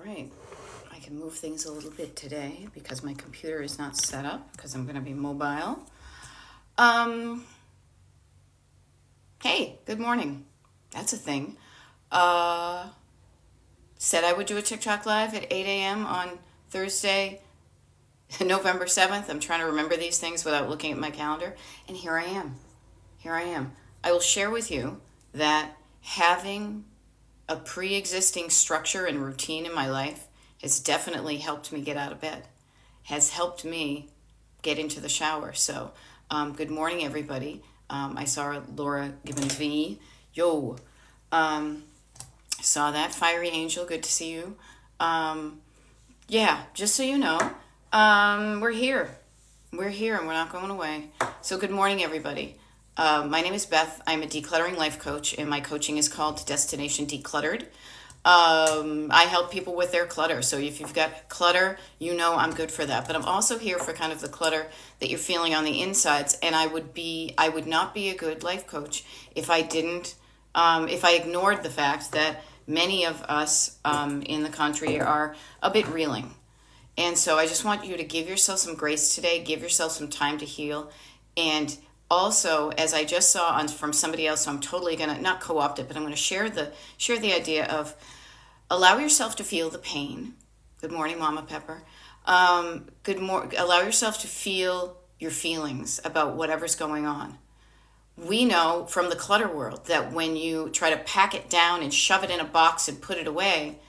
right. I can move things a little bit today because my computer is not set up because I'm going to be mobile. Um, hey, good morning. That's a thing. Uh, Said I would do a TikTok live at 8 a.m. on Thursday, November 7th. I'm trying to remember these things without looking at my calendar. And here I am. Here I am. I will share with you that having a pre-existing structure and routine in my life has definitely helped me get out of bed, has helped me get into the shower. So good morning, everybody. I saw Laura Gibbons V. Yo. um, Saw that. Fiery Angel, good to see you. um, yeah, just so you know, we're here. We're here and we're not going away. So, good morning, everybody. My name is Beth. I'm a decluttering life coach, and my coaching is called Destination Decluttered. I help people with their clutter. So, if you've got clutter, you know I'm good for that. But I'm also here for kind of the clutter that you're feeling on the insides. And I would not be a good life coach if I didn't, if I ignored the fact that many of us in the country are a bit reeling. And so I just want you to give yourself some grace today, give yourself some time to heal. And also, as I just saw from somebody else, so I'm totally going to not co-opt it, but I'm going to share the idea of allow yourself to feel the pain. Good morning, Mama Pepper. Allow yourself to feel your feelings about whatever's going on. We know from the clutter world that when you try to pack it down and shove it in a box and put it away,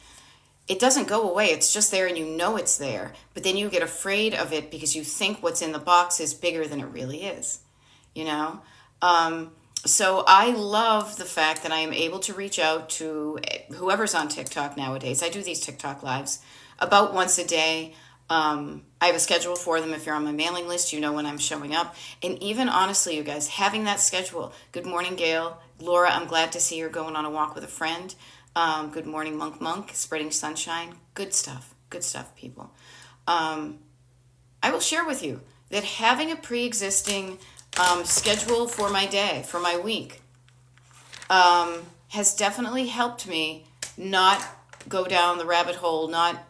it doesn't go away. It's just there and you know it's there. But then you get afraid of it because you think what's in the box is bigger than it really is, you know? So I love the fact that I am able to reach out to whoever's on TikTok nowadays. I do these TikTok lives about once a day. I have a schedule for them. If you're on my mailing list, you know when I'm showing up. And even honestly, you guys, having that schedule. Good morning, Gail. Laura, I'm glad to see you're going on a walk with a friend. Good morning, Monk, spreading sunshine. Good stuff, people. I will share with you that having a pre-existing schedule for my day, for my week, has definitely helped me not go down the rabbit hole, not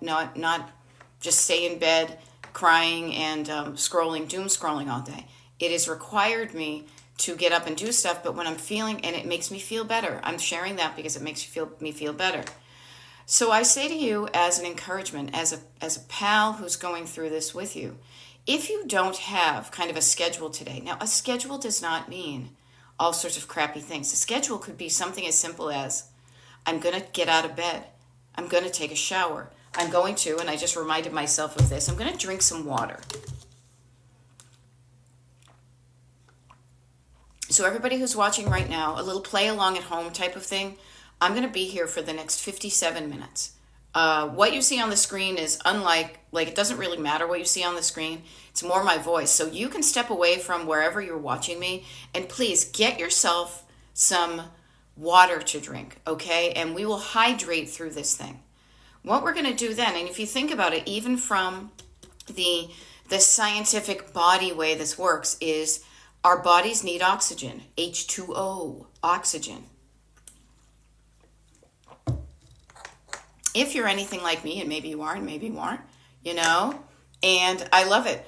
just stay in bed crying and doom scrolling all day. It has required me to get up and do stuff, but when I'm feeling, and it makes me feel better. I'm sharing that because it makes me feel better. So I say to you as an encouragement, as a pal who's going through this with you, if you don't have kind of a schedule today, now a schedule does not mean all sorts of crappy things. A schedule could be something as simple as I'm going to get out of bed. I'm going to take a shower. I'm going to, and I just reminded myself of this, I'm going to drink some water. So everybody who's watching right now, a little play along at home type of thing, I'm going to be here for the next 57 minutes. What you see on the screen is it doesn't really matter what you see on the screen. It's more my voice. So you can step away from wherever you're watching me and please get yourself some water to drink, okay? And we will hydrate through this thing. What we're going to do then, and if you think about it, even from the scientific body way this works, is our bodies need oxygen, H2O, oxygen. If you're anything like me, and maybe you are and maybe you aren't, you know, and I love it.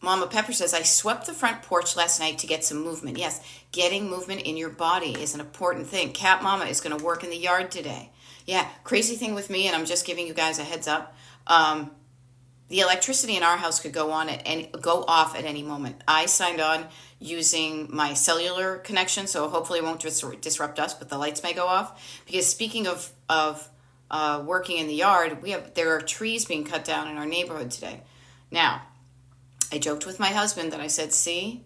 Mama Pepper says, I swept the front porch last night to get some movement. Yes, getting movement in your body is an important thing. Cat Mama is going to work in the yard today. Yeah, crazy thing with me, and I'm just giving you guys a heads up. The electricity in our house could go off at any moment. I signed on using my cellular connection, so hopefully it won't disrupt us, but the lights may go off. Because speaking of working in the yard, there are trees being cut down in our neighborhood today. Now, I joked with my husband that I said, see,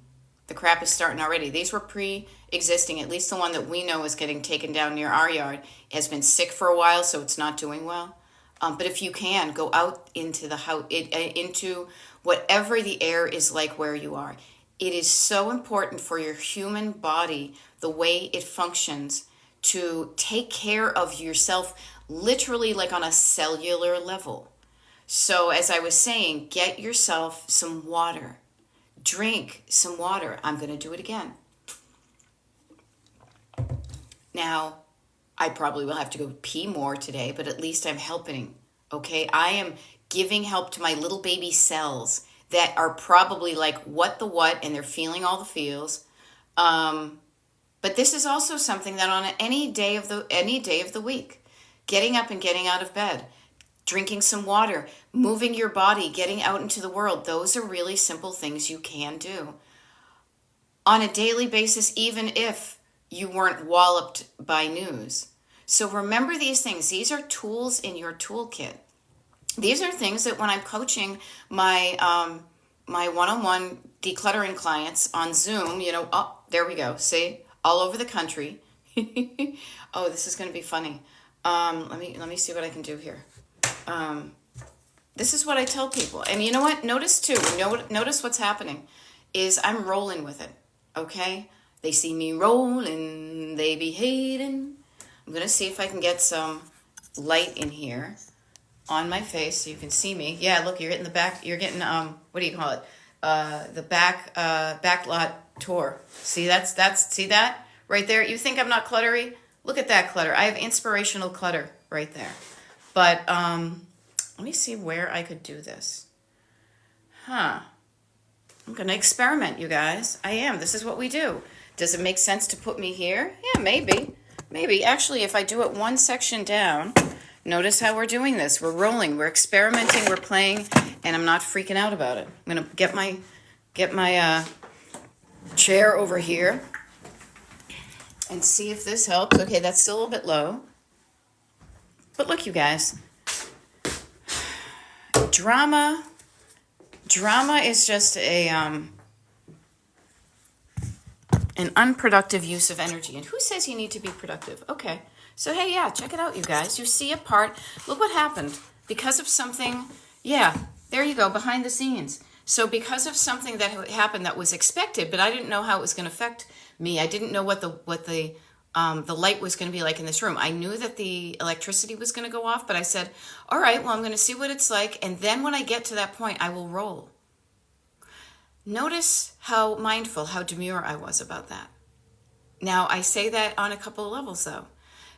the crap is starting already. These were pre-existing. At least the one that we know is getting taken down near our yard has been sick for a while, so it's not doing well. But if you can, go out into the house, into whatever the air is like where you are. It is so important for your human body, the way it functions, to take care of yourself, literally like on a cellular level. So as I was saying, get yourself some water. Drink some water. I'm going to do it again. Now, I probably will have to go pee more today, but at least I'm helping Okay, I am giving help to my little baby cells that are probably like what the what, and they're feeling all the feels. Um, but this is also something that on any day of the week, getting up and getting out of bed, drinking some water, moving your body, getting out into the world, those are really simple things you can do on a daily basis, even if you weren't walloped by news. So remember these things. These are tools in your toolkit. These are things that when I'm coaching my one-on-one decluttering clients on Zoom, oh, there we go. See, all over the country. Oh, this is going to be funny. Let me see what I can do here. This is what I tell people, and you know what? Notice too. Notice what's happening is I'm rolling with it. Okay, they see me rolling, they be hating. I'm gonna see if I can get some light in here on my face so you can see me. Yeah, look, you're getting the back. You're getting what do you call it? The back lot tour. See see that right there. You think I'm not cluttery? Look at that clutter. I have inspirational clutter right there. But let me see where I could do this. I'm going to experiment, you guys. I am. This is what we do. Does it make sense to put me here? Yeah, maybe. Maybe. Actually, if I do it one section down, notice how we're doing this. We're rolling. We're experimenting. We're playing. And I'm not freaking out about it. I'm going to get my chair over here and see if this helps. Okay, that's still a little bit low. But look, you guys. Drama is just an unproductive use of energy. And who says you need to be productive? Okay. So, hey, yeah, check it out, you guys. You see a part. Look what happened. Because of something, yeah, there you go, behind the scenes. So because of something that happened that was expected, but I didn't know how it was going to affect me. I didn't know what the light was going to be like in this room. I knew that the electricity was going to go off, but I said, all right, well, I'm going to see what it's like. And then when I get to that point, I will roll. Notice how mindful, how demure I was about that. Now, I say that on a couple of levels, though,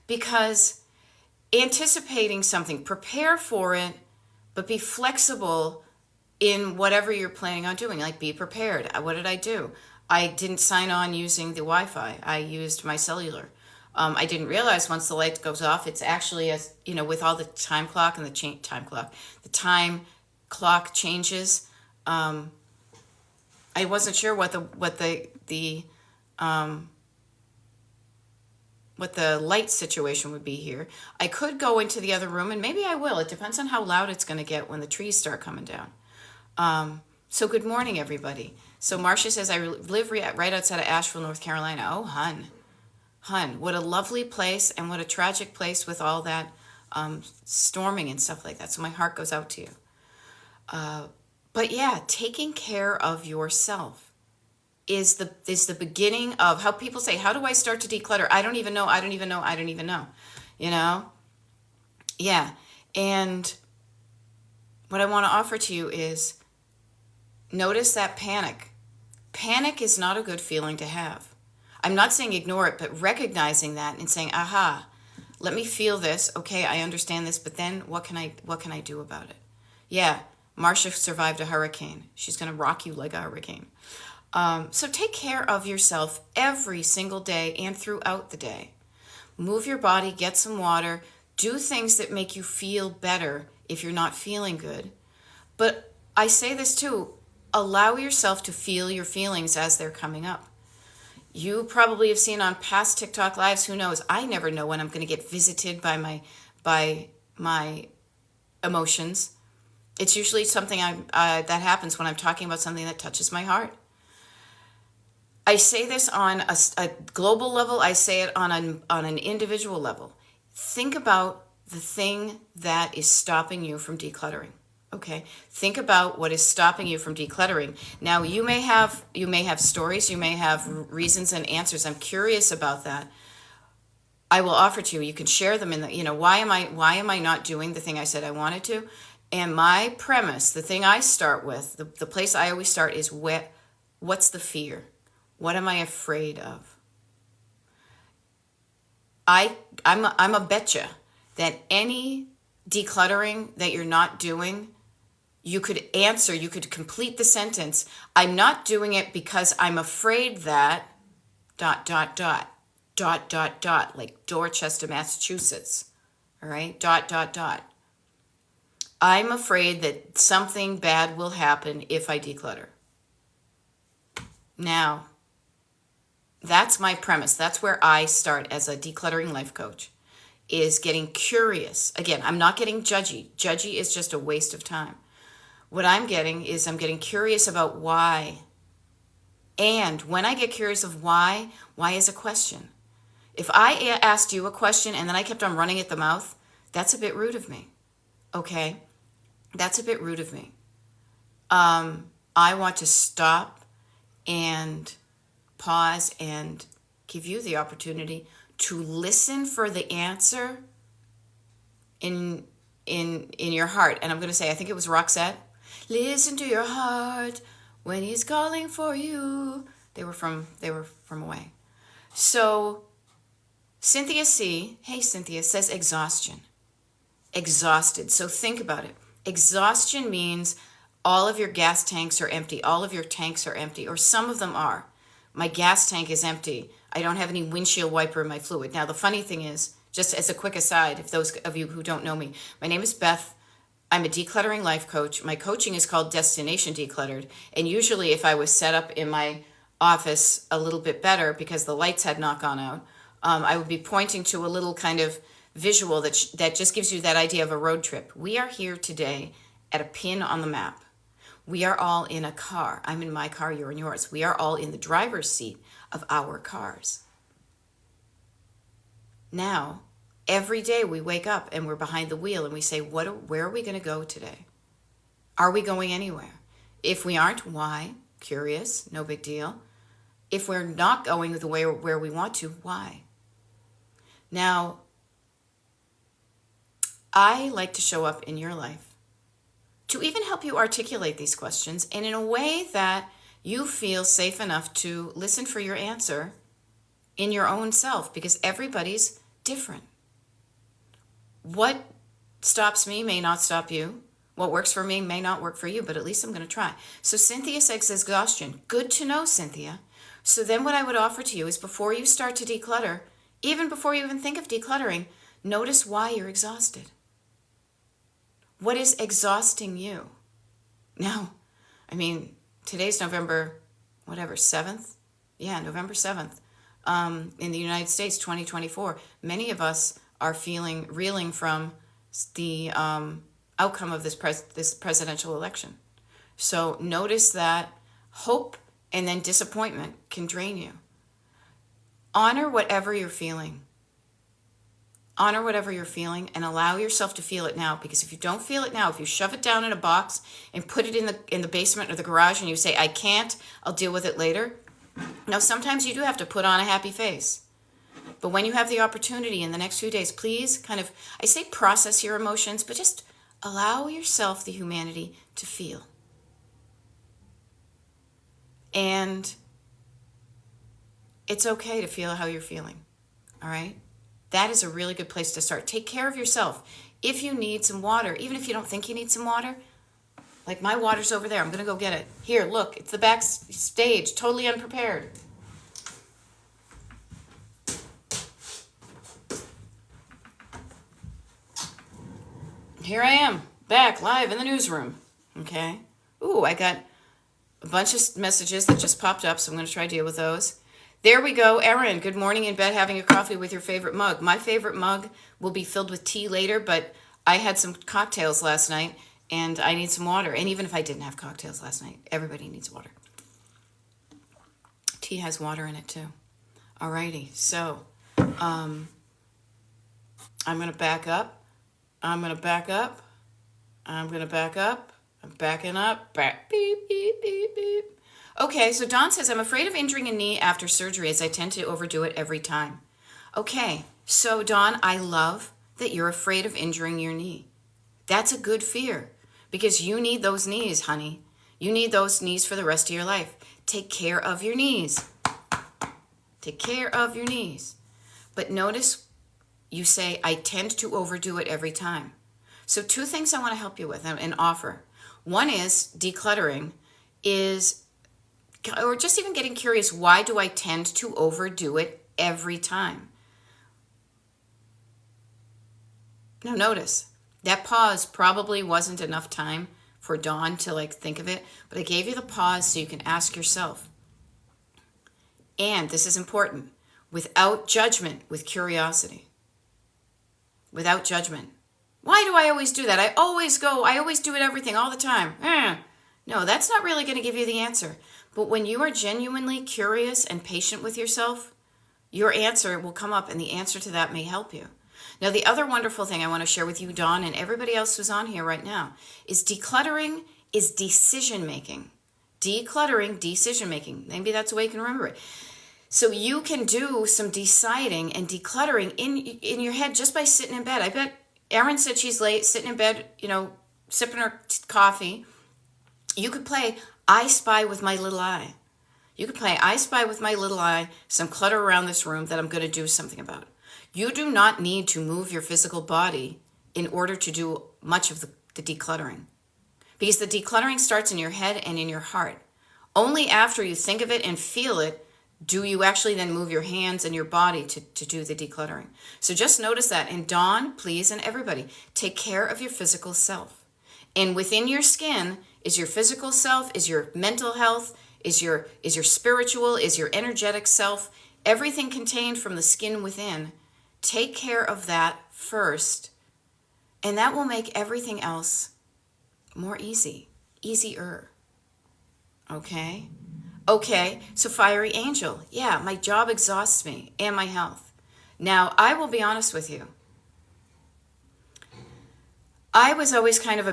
because anticipating something, prepare for it, but be flexible in whatever you're planning on doing. Like, be prepared. What did I do? I didn't sign on using the Wi-Fi. I used my cellular. I didn't realize once the light goes off, it's actually, with all the time clock and the time clock changes. I wasn't sure what the light situation would be here. I could go into the other room, and maybe I will. It depends on how loud it's going to get when the trees start coming down. So good morning, everybody. So Marcia says, I live right outside of Asheville, North Carolina. Oh, hun, what a lovely place, and what a tragic place with all that storming and stuff like that. So my heart goes out to you. But yeah, taking care of yourself is the beginning of how people say, how do I start to declutter? I don't even know. Yeah. And what I want to offer to you is notice that panic. Panic is not a good feeling to have. I'm not saying ignore it, but recognizing that and saying, aha, let me feel this. Okay, I understand this, but then what can I do about it? Yeah, Marcia survived a hurricane. She's going to rock you like a hurricane. So take care of yourself every single day and throughout the day. Move your body, get some water, do things that make you feel better if you're not feeling good. But I say this too, allow yourself to feel your feelings as they're coming up. You probably have seen on past TikTok lives, who knows, I never know when I'm going to get visited by my emotions. It's usually something that happens when I'm talking about something that touches my heart. I say this on a global level. I say it on an individual level. Think about the thing that is stopping you from decluttering. Okay, think about what is stopping you from decluttering. Now, you may have stories, you may have reasons and answers. I'm curious about that. I will offer to you. You can share them in the, why am I not doing the thing I said I wanted to? And my premise, the thing I start with, the place I always start is what's the fear? What am I afraid of? I'm a betcha that any decluttering that you're not doing, you could complete the sentence, I'm not doing it because I'm afraid that dot, dot, dot, dot, dot, dot, like Dorchester, Massachusetts. All right, dot, dot, dot. I'm afraid that something bad will happen if I declutter. Now, that's my premise. That's where I start as a decluttering life coach, is getting curious. Again, I'm not getting judgy. Judgy is just a waste of time. What I'm getting curious about why. And when I get curious of why is a question. If I asked you a question and then I kept on running at the mouth, that's a bit rude of me. Okay? That's a bit rude of me. I want to stop and pause and give you the opportunity to listen for the answer in your heart. And I'm going to say, I think it was Roxette. Listen to your heart when he's calling for you. They were from away. So Cynthia C, hey Cynthia, says exhaustion. Exhausted. So think about it. Exhaustion means all of your gas tanks are empty. All of your tanks are empty, or some of them are. My gas tank is empty. I don't have any windshield wiper in my fluid. Now, the funny thing is, just as a quick aside, if those of you who don't know me, my name is Beth. I'm a decluttering life coach. My coaching is called Destination Decluttered. And usually if I was set up in my office a little bit better because the lights had not gone out, I would be pointing to a little kind of visual that just gives you that idea of a road trip. We are here today at a pin on the map. We are all in a car. I'm in my car, you're in yours. We are all in the driver's seat of our cars. Now, every day we wake up and we're behind the wheel and we say, where are we going to go today? Are we going anywhere? If we aren't, why? Curious, no big deal. If we're not going the way where we want to, why? Now, I like to show up in your life to even help you articulate these questions and in a way that you feel safe enough to listen for your answer in your own self, because everybody's different. What stops me may not stop you. What works for me may not work for you, but at least I'm going to try. So Cynthia says exhaustion. Good to know, Cynthia. So then what I would offer to you is, before you start to declutter, even before you even think of decluttering, notice why you're exhausted. What is exhausting you? Now, I mean, today's November, 7th? Yeah, November 7th. In the United States, 2024. Many of us are reeling from the outcome of this presidential election. So notice that hope and then disappointment can drain you. Honor whatever you're feeling. Honor whatever you're feeling and allow yourself to feel it now, because if you don't feel it now, if you shove it down in a box and put it in the basement or the garage and you say, I can't, I'll deal with it later. Now, sometimes you do have to put on a happy face. But when you have the opportunity in the next few days, please I say process your emotions, but just allow yourself the humanity to feel. And it's okay to feel how you're feeling, all right? That is a really good place to start. Take care of yourself. If you need some water, even if you don't think you need some water, like my water's over there, I'm going to go get it. Here, look, it's the backstage, totally unprepared. Here I am, back live in the newsroom, okay? Ooh, I got a bunch of messages that just popped up, so I'm going to try to deal with those. There we go. Erin, good morning in bed having a coffee with your favorite mug. My favorite mug will be filled with tea later, but I had some cocktails last night and I need some water. And even if I didn't have cocktails last night, everybody needs water. Tea has water in it too. Alrighty, so I'm going to back up. I'm backing up. Back, beep, beep, beep, beep. Okay, so Dawn says, I'm afraid of injuring a knee after surgery as I tend to overdo it every time. Okay, so Dawn, I love that you're afraid of injuring your knee. That's a good fear because you need those knees, honey. You need those knees for the rest of your life. Take care of your knees. Take care of your knees. But notice you say, I tend to overdo it every time. So 2 things I want to help you with and offer. One is decluttering is, or just even getting curious, why do I tend to overdo it every time? Now notice, that pause probably wasn't enough time for Dawn to like think of it, but I gave you the pause so you can ask yourself. And this is important, without judgment, with curiosity. Without judgment. Why do I always do that? I always do it everything all the time. No, that's not really going to give you the answer. But when you are genuinely curious and patient with yourself, your answer will come up and the answer to that may help you. Now, the other wonderful thing I want to share with you, Dawn, and everybody else who's on here right now, is decluttering is decision making. Decluttering, decision making. Maybe that's the way you can remember it. So you can do some deciding and decluttering in your head just by sitting in bed. I bet Erin said she's late, sitting in bed, sipping her coffee. You could play I Spy with My Little Eye. You could play I Spy with My Little Eye, some clutter around this room that I'm going to do something about. You do not need to move your physical body in order to do much of the decluttering. Because the decluttering starts in your head and in your heart. Only after you think of it and feel it do you actually then move your hands and your body to do the decluttering. So just notice that. And Dawn, please, and everybody, take care of your physical self. And within your skin is your physical self, is your mental health, is your spiritual, is your energetic self, everything contained from the skin within. Take care of that first, and that will make everything else more easier. Okay? Okay, so fiery angel. Yeah, my job exhausts me and my health. Now, I will be honest with you. I was always kind of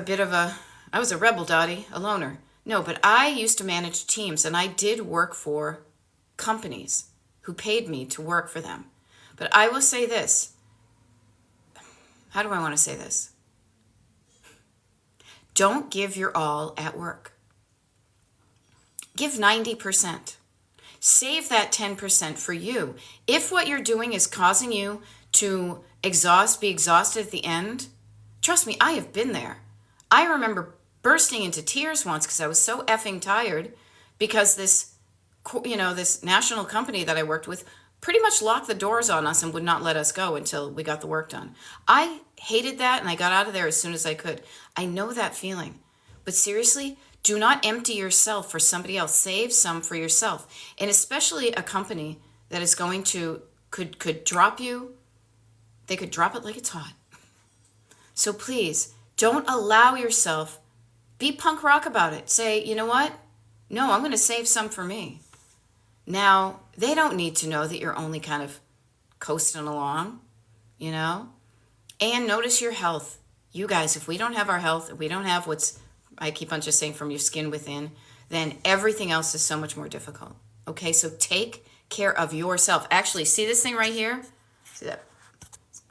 I was a rebel, Dottie, a loner. No, but I used to manage teams, and I did work for companies who paid me to work for them. But I will say this. How do I want to say this? Don't give your all at work. Give 90%. Save that 10% for you. If what you're doing is causing you to be exhausted at the end, trust me, I have been there. I remember bursting into tears once because I was so effing tired because this national company that I worked with pretty much locked the doors on us and would not let us go until we got the work done. I hated that and I got out of there as soon as I could. I know that feeling. But seriously, do not empty yourself for somebody else. Save some for yourself. And especially a company that is going to, could drop you. They could drop it like it's hot. So please, don't allow yourself, be punk rock about it. Say, you know what? No, I'm going to save some for me. Now, they don't need to know that you're only kind of coasting along, And notice your health. You guys, if we don't have our health, if we don't have what's, I keep on just saying, from your skin within, then everything else is so much more difficult. Okay, so take care of yourself. Actually, see this thing right here? See that?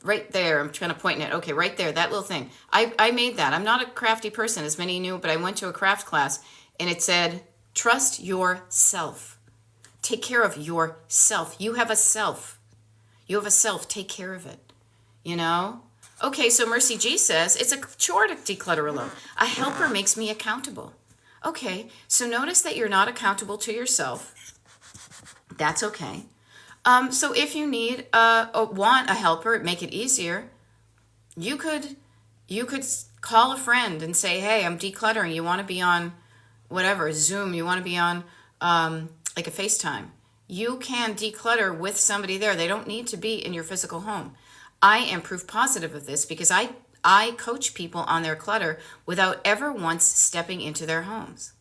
Right there, I'm trying to point it. Okay, right there, that little thing. I made that. I'm not a crafty person, as many knew, but I went to a craft class, and it said, trust yourself. Take care of yourself. You have a self. You have a self. Take care of it. Okay, so Mercy G says, it's a chore to declutter alone. A helper makes me accountable. Okay, so notice that you're not accountable to yourself. That's okay. So if you need want a helper, make it easier, you could call a friend and say, hey, I'm decluttering. You want to be on whatever, Zoom. You want to be on like a FaceTime. You can declutter with somebody there. They don't need to be in your physical home. I am proof positive of this because I coach people on their clutter without ever once stepping into their homes.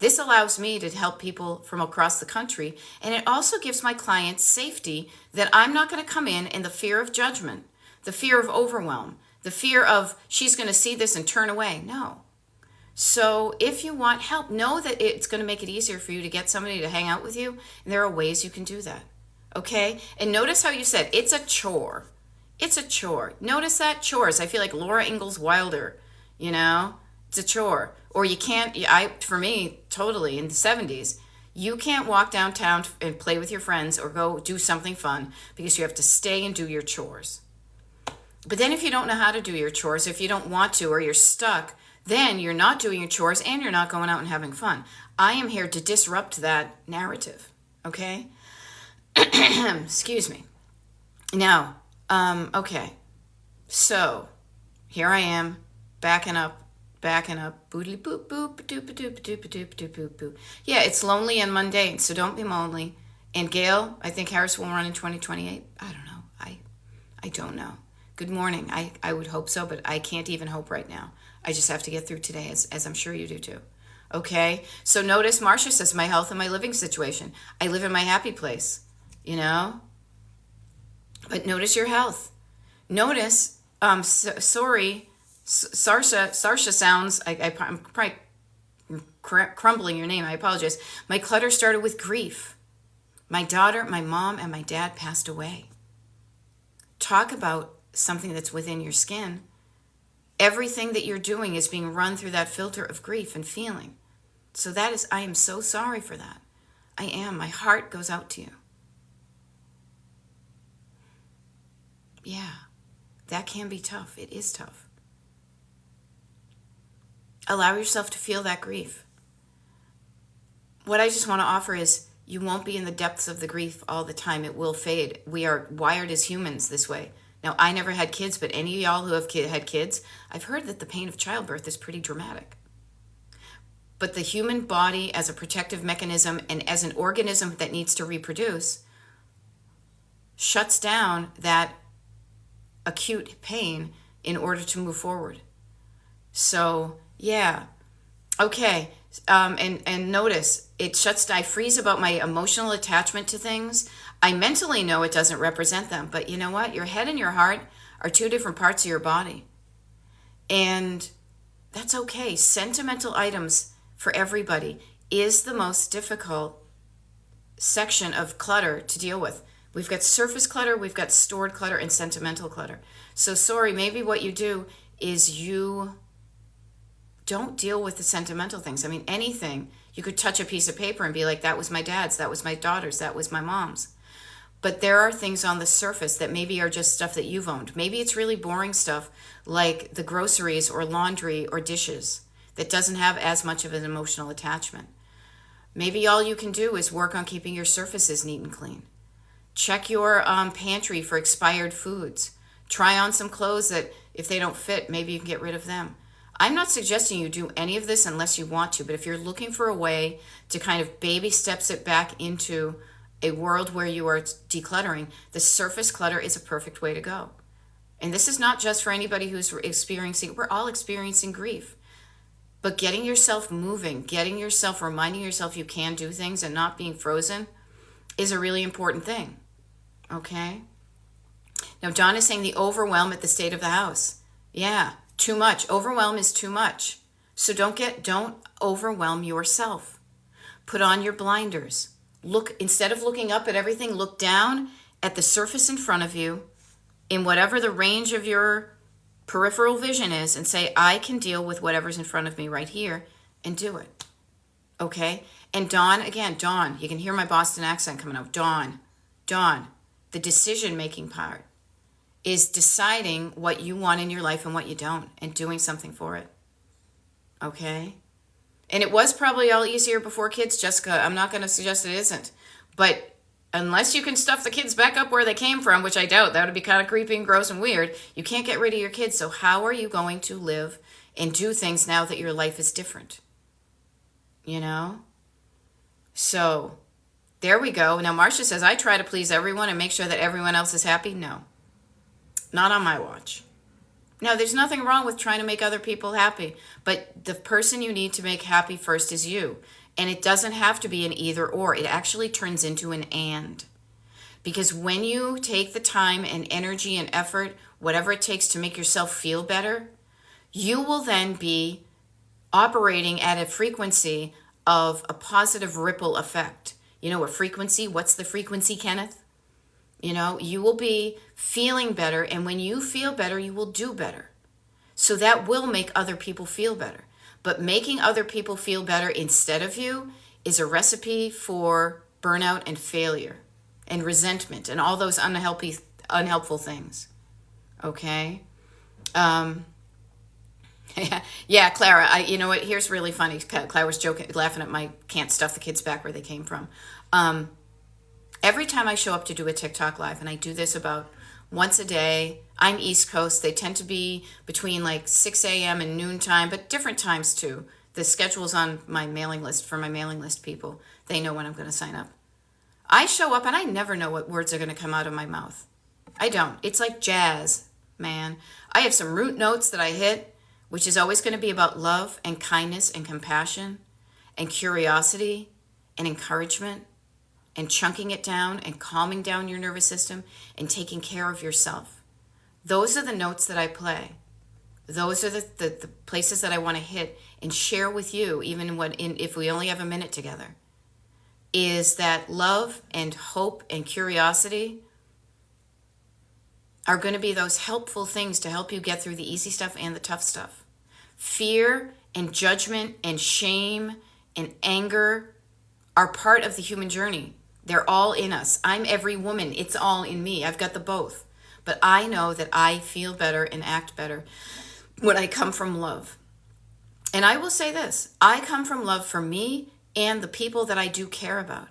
This allows me to help people from across the country, and it also gives my clients safety that I'm not going to come in the fear of judgment, the fear of overwhelm, the fear of she's going to see this and turn away. No. So if you want help, know that it's going to make it easier for you to get somebody to hang out with you, and there are ways you can do that. Okay? And notice how you said it's a chore. It's a chore. Notice that chores. I feel like Laura Ingalls Wilder, It's a chore. Or you can't, for me, totally, in the 70s, you can't walk downtown and play with your friends or go do something fun because you have to stay and do your chores. But then if you don't know how to do your chores, if you don't want to, or you're stuck, then you're not doing your chores and you're not going out and having fun. I am here to disrupt that narrative. Okay? Excuse me. Now, okay. So, here I am, backing up, boodly boop boop doop doop doop doop doop doop boop. Yeah, it's lonely and mundane, so don't be lonely. And Gail, I think Harris will run in 2028. I don't know. I don't know. Good morning. I would hope so, but I can't even hope right now. I just have to get through today, as I'm sure you do too. Okay? So notice Marcia says my health and my living situation. I live in my happy place, you know? But notice your health. Notice, sorry, Sarsha sounds, I'm probably crumbling your name. I apologize. My clutter started with grief. My daughter, my mom, and my dad passed away. Talk about something that's within your skin. Everything that you're doing is being run through that filter of grief and feeling. So I am so sorry for that. I am. My heart goes out to you. Yeah, that can be tough. It is tough. Allow yourself to feel that grief. What I just want to offer is you won't be in the depths of the grief all the time. It will fade. We are wired as humans this way. Now, I never had kids, but any of y'all who have had kids, I've heard that the pain of childbirth is pretty dramatic. But the human body as a protective mechanism and as an organism that needs to reproduce shuts down that acute pain in order to move forward. So, yeah. Okay. And notice, I freeze about my emotional attachment to things. I mentally know it doesn't represent them, but you know what? Your head and your heart are two different parts of your body. And that's okay. Sentimental items for everybody is the most difficult section of clutter to deal with. We've got surface clutter, we've got stored clutter, and sentimental clutter. So sorry, maybe what you do is you don't deal with the sentimental things. I mean, anything. You could touch a piece of paper and be like, that was my dad's, that was my daughter's, that was my mom's. But there are things on the surface that maybe are just stuff that you've owned. Maybe it's really boring stuff like the groceries or laundry or dishes that doesn't have as much of an emotional attachment. Maybe all you can do is work on keeping your surfaces neat and clean. Check your pantry for expired foods. Try on some clothes that if they don't fit, maybe you can get rid of them. I'm not suggesting you do any of this unless you want to, but if you're looking for a way to kind of baby steps it back into a world where you are decluttering, the surface clutter is a perfect way to go. And this is not just for anybody who's experiencing, we're all experiencing grief. But getting yourself moving, reminding yourself you can do things and not being frozen is a really important thing. Okay? Now, John is saying the overwhelm at the state of the house. Yeah, too much. Overwhelm is too much. So don't overwhelm yourself. Put on your blinders. Look, instead of looking up at everything, look down at the surface in front of you in whatever the range of your peripheral vision is and say, I can deal with whatever's in front of me right here and do it. Okay? And Dawn, you can hear my Boston accent coming out. Dawn, the decision-making part is deciding what you want in your life and what you don't and doing something for it. Okay? And it was probably all easier before kids, Jessica. I'm not going to suggest it isn't. But unless you can stuff the kids back up where they came from, which I doubt, that would be kind of creepy and gross and weird, you can't get rid of your kids. So how are you going to live and do things now that your life is different? You know? So there we go. Now, Marcia says, I try to please everyone and make sure that everyone else is happy. No, not on my watch. Now, there's nothing wrong with trying to make other people happy, but the person you need to make happy first is you. And it doesn't have to be an either or. It actually turns into an and. Because when you take the time and energy and effort, whatever it takes to make yourself feel better, you will then be operating at a frequency of a positive ripple effect. You know, a frequency, what's the frequency, Kenneth? You know, you will be feeling better, and when you feel better, you will do better. So that will make other people feel better. But making other people feel better instead of you is a recipe for burnout and failure and resentment and all those unhelpful things. Okay. Um, yeah, Clara. You know what? Here's really funny. Clara was joking, laughing at my "can't stuff the kids back where they came from." Um, every time I show up to do a TikTok live, and I do this about once a day. I'm East Coast. They tend to be between like 6 a.m. and noon time, but different times too. The schedule's on my mailing list for my mailing list people. They know when I'm going to sign up. I show up and I never know what words are going to come out of my mouth. I don't. It's like jazz, man. I have some root notes that I hit, which is always going to be about love and kindness and compassion and curiosity and encouragement and chunking it down and calming down your nervous system and taking care of yourself. Those are the notes that I play. Those are the places that I want to hit and share with you, even if we only have a minute together, is that love and hope and curiosity are going to be those helpful things to help you get through the easy stuff and the tough stuff. Fear and judgment and shame and anger are part of the human journey. They're all in us. I'm every woman. It's all in me. I've got the both. But I know that I feel better and act better when I come from love. And I will say this, I come from love for me and the people that I do care about.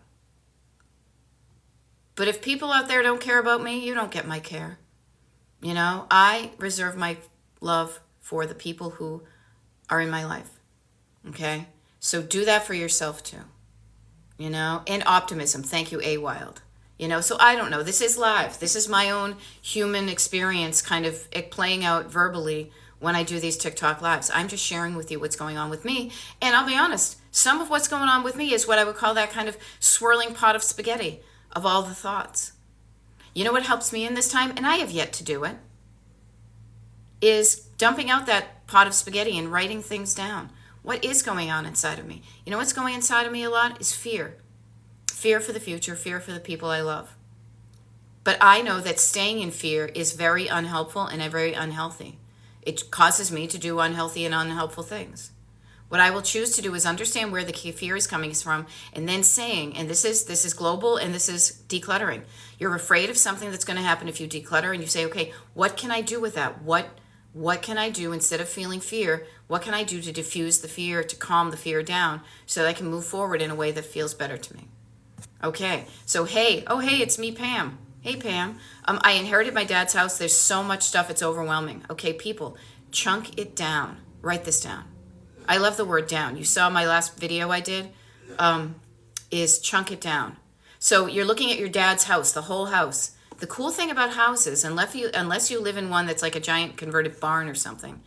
But if people out there don't care about me, you don't get my care. You know, I reserve my love for the people who are in my life. Okay? So do that for yourself too. You know, and optimism. Thank you, A. Wild. You know, so I don't know. This is live. This is my own human experience kind of playing out verbally when I do these TikTok lives. I'm just sharing with you what's going on with me. And I'll be honest, some of what's going on with me is what I would call that kind of swirling pot of spaghetti of all the thoughts. You know what helps me in this time, and I have yet to do it, is dumping out that pot of spaghetti and writing things down. What is going on inside of me? You know what's going inside of me a lot is fear. Fear for the future, fear for the people I love. But I know that staying in fear is very unhelpful and very unhealthy. It causes me to do unhealthy and unhelpful things. What I will choose to do is understand where the fear is coming from and then saying, and this is global and this is decluttering. You're afraid of something that's going to happen if you declutter and you say, okay, what can I do with that? What can I do instead of feeling fear? What can I do to diffuse the fear, to calm the fear down so that I can move forward in a way that feels better to me? Okay, so hey, it's me, Pam. Hey, Pam. I inherited my dad's house. There's so much stuff, it's overwhelming. Okay, people, chunk it down. Write this down. I love the word down. You saw my last video I did, is chunk it down. So you're looking at your dad's house, the whole house. The cool thing about houses, unless you live in one that's like a giant converted barn or something,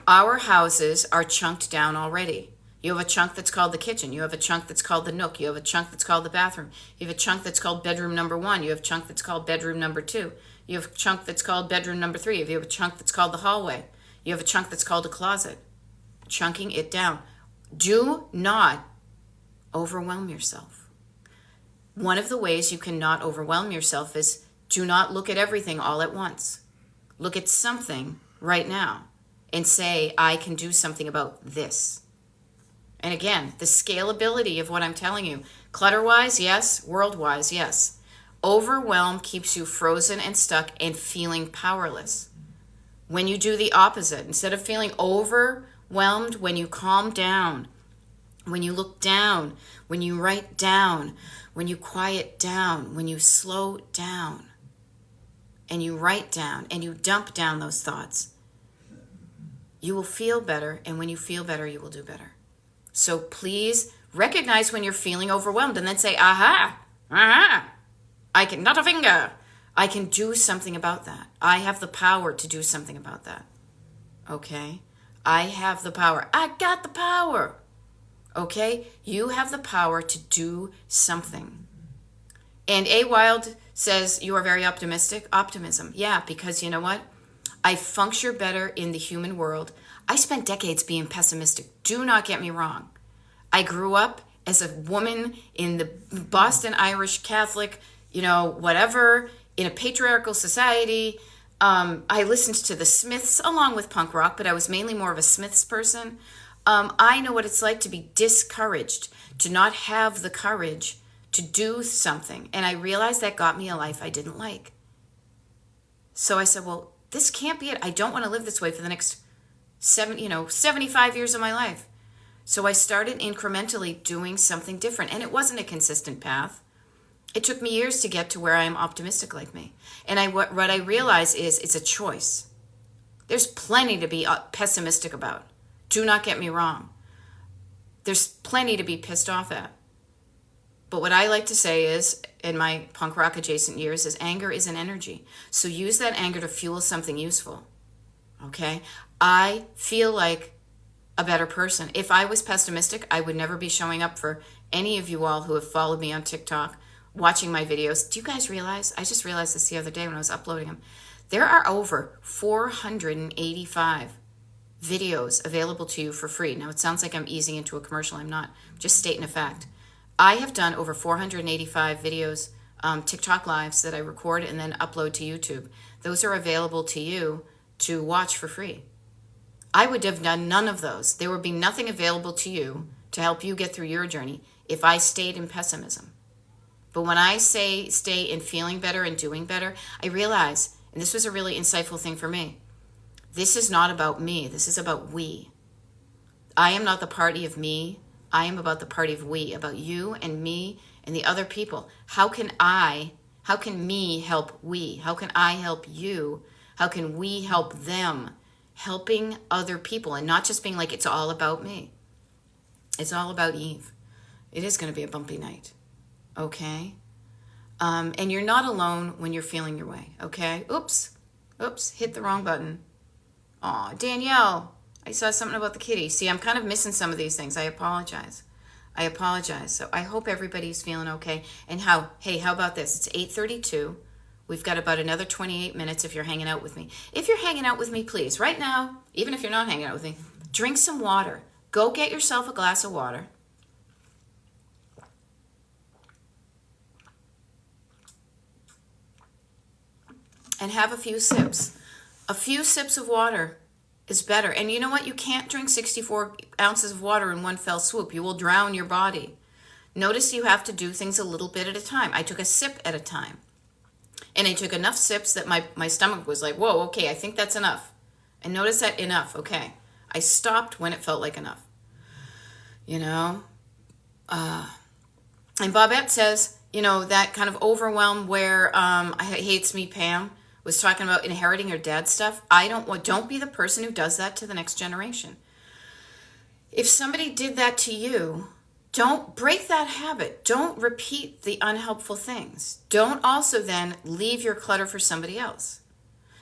our houses are chunked down already. You have a chunk that's called the kitchen. You have a chunk that's called the nook. You have a chunk that's called the bathroom. You have a chunk that's called bedroom number 1. You have a chunk that's called bedroom number 2. You have a chunk that's called bedroom number 3. You have a chunk that's called the hallway. You have a chunk that's called a closet. Chunking it down. Do not overwhelm yourself. One of the ways you cannot overwhelm yourself is do not look at everything all at once. Look at something right now and say, I can do something about this. And again, the scalability of what I'm telling you, clutter-wise, yes. World-wise, yes. Overwhelm keeps you frozen and stuck and feeling powerless. When you do the opposite, instead of feeling overwhelmed, when you calm down, when you look down, when you write down, when you quiet down, when you slow down, and you write down and you dump down those thoughts, you will feel better. And when you feel better, you will do better. So please recognize when you're feeling overwhelmed and then say, aha, I can, not a finger. I can do something about that. I have the power to do something about that. Okay? I have the power. I got the power. Okay? You have the power to do something. And A. Wild says, you are very optimistic. Optimism. Yeah, because you know what? I function better in the human world. I spent decades being pessimistic. Do not get me wrong. I grew up as a woman in the Boston Irish Catholic, whatever, in a patriarchal society. I listened to the Smiths along with punk rock, but I was mainly more of a Smiths person. I know what it's like to be discouraged, to not have the courage to do something. And I realized that got me a life I didn't like. So I said, well, this can't be it. I don't want to live this way for the next 75 years of my life. So I started incrementally doing something different. And it wasn't a consistent path. It took me years to get to where I am optimistic like me. And what I realize is it's a choice. There's plenty to be pessimistic about. Do not get me wrong. There's plenty to be pissed off at. But what I like to say is, in my punk rock adjacent years, is anger is an energy. So use that anger to fuel something useful. Okay? I feel like a better person. If I was pessimistic, I would never be showing up for any of you all who have followed me on TikTok, watching my videos. Do you guys realize? I just realized this the other day when I was uploading them. There are over 485 videos available to you for free. Now, it sounds like I'm easing into a commercial. I'm not. I'm just stating a fact. I have done over 485 videos, TikTok lives that I record and then upload to YouTube. Those are available to you to watch for free. I would have done none of those. There would be nothing available to you to help you get through your journey if I stayed in pessimism. But when I say stay in feeling better and doing better, I realize, and this was a really insightful thing for me, this is not about me. This is about we. I am not the party of me. I am about the party of we, about you and me and the other people. How can me help we? How can I help you? How can we help them? Helping other people and not just being like, it's all about me. It's all about Eve. It is going to be a bumpy night. Okay? And you're not alone when you're feeling your way. Okay? Oops, hit the wrong button. Aw, Danielle, I saw something about the kitty. See, I'm kind of missing some of these things. I apologize. So I hope everybody's feeling okay. And how about this? It's 8:32. We've got about another 28 minutes if you're hanging out with me. If you're hanging out with me, please, right now, even if you're not hanging out with me, drink some water. Go get yourself a glass of water. And have a few sips. A few sips of water is better. And you know what? You can't drink 64 ounces of water in one fell swoop. You will drown your body. Notice you have to do things a little bit at a time. I took a sip at a time. And I took enough sips that my stomach was like, whoa, okay, I think that's enough. And notice that enough, okay. I stopped when it felt like enough. And Bobette says, that kind of overwhelm where hates me, Pam, was talking about inheriting your dad's stuff. Don't be the person who does that to the next generation. If somebody did that to you, don't break that habit. Don't repeat the unhelpful things. Don't also then leave your clutter for somebody else.